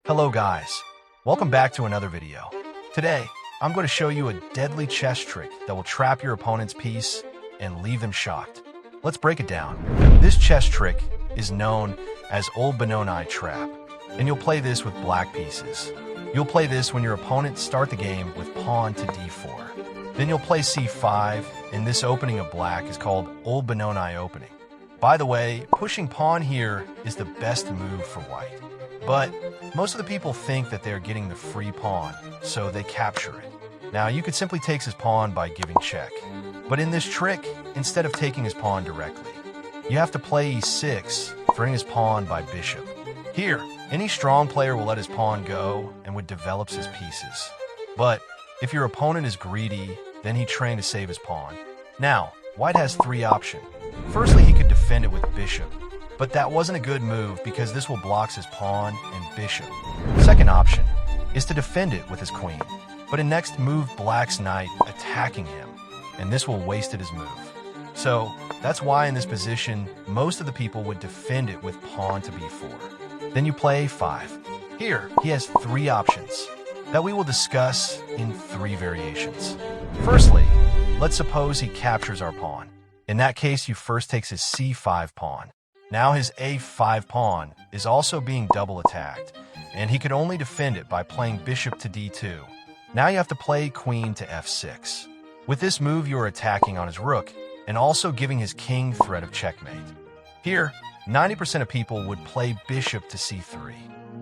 Hello guys, welcome back to another video. Today, I'm going to show you a deadly chess trick that will trap your opponent's piece and leave them shocked. Let's break it down. This chess trick is known as Old Benoni Trap, and you'll play this with black pieces. You'll play this when your opponent start the game with pawn to d4. Then you'll play c5, and this opening of black is called Old Benoni opening. By the way, pushing pawn here is the best move for white. But most of the people think that they're getting the free pawn, so they capture it. Now, you could simply take his pawn by giving check. But in this trick, instead of taking his pawn directly, you have to play e6, freeing his pawn by bishop. Here, any strong player will let his pawn go and would develop his pieces. But if your opponent is greedy, then he trained to save his pawn. Now, white has three options. Firstly, he could defend it with bishop, but that wasn't a good move because this will block his pawn and bishop. Second option is to defend it with his queen, but in next move black's knight attacking him, and this will waste his move. So that's why in this position, most of the people would defend it with pawn to b4. Then you play a5. Here, he has three options that we will discuss in three variations. Firstly, let's suppose he captures our pawn. In that case, you first takes his c5 pawn. Now his a5 pawn is also being double attacked, and he could only defend it by playing bishop to d2. Now you have to play queen to f6. With this move, you are attacking on his rook, and also giving his king threat of checkmate. Here, 90% of people would play bishop to c3,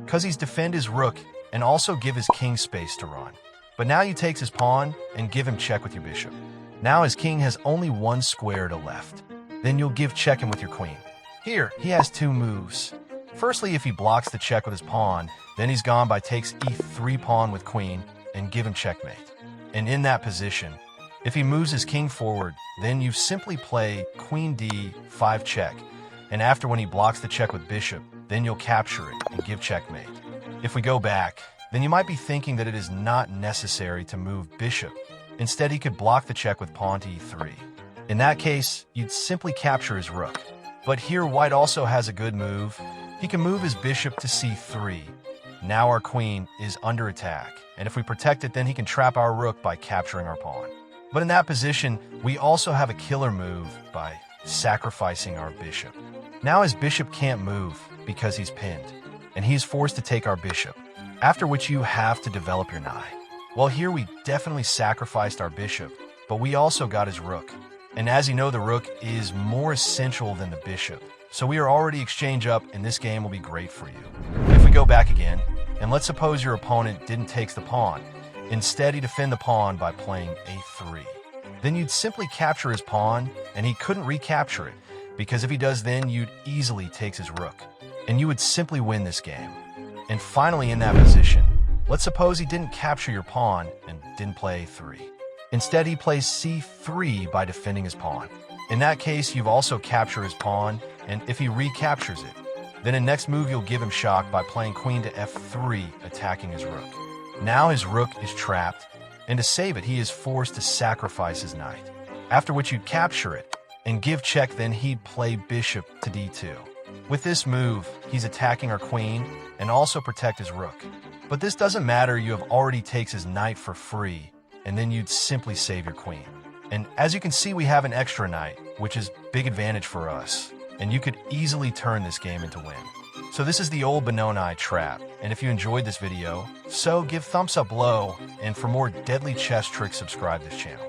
because he's defend his rook and also give his king space to run. But now you take his pawn and give him check with your bishop. Now his king has only one square to left. Then you'll give check him with your queen. Here, he has two moves. Firstly, if he blocks the check with his pawn, then he's gone by takes e3 pawn with queen and give him checkmate. And in that position, if he moves his king forward, then you simply play queen d5 check. And after when he blocks the check with bishop, then you'll capture it and give checkmate. If we go back, then you might be thinking that it is not necessary to move bishop. Instead, he could block the check with pawn to e3. In that case, you'd simply capture his rook. But here, white also has a good move. He can move his bishop to c3. Now our queen is under attack, and if we protect it, then he can trap our rook by capturing our pawn. But in that position, we also have a killer move by sacrificing our bishop. Now his bishop can't move because he's pinned, and he's forced to take our bishop, after which you have to develop your knight. Well, here we definitely sacrificed our bishop, but we also got his rook. And as you know, the rook is more essential than the bishop. So we are already exchange up, and this game will be great for you. If we go back again, and let's suppose your opponent didn't take the pawn. Instead, he defend the pawn by playing a3. Then you'd simply capture his pawn, and he couldn't recapture it, because if he does, then you'd easily take his rook, and you would simply win this game. And finally, in that position, let's suppose he didn't capture your pawn and didn't play a3. Instead, he plays c3 by defending his pawn. In that case, you've also captured his pawn, and if he recaptures it, then in next move you'll give him shock by playing queen to f3, attacking his rook. Now his rook is trapped, and to save it, he is forced to sacrifice his knight. After which you'd capture it and give check, then he'd play bishop to d2. With this move, he's attacking our queen and also protect his rook. But this doesn't matter, you have already takes his knight for free, and then you'd simply save your queen. And as you can see, we have an extra knight, which is big advantage for us, and you could easily turn this game into win. So this is the Old Benoni Trap, and if you enjoyed this video, so give thumbs up below, and for more deadly chess tricks, subscribe to this channel.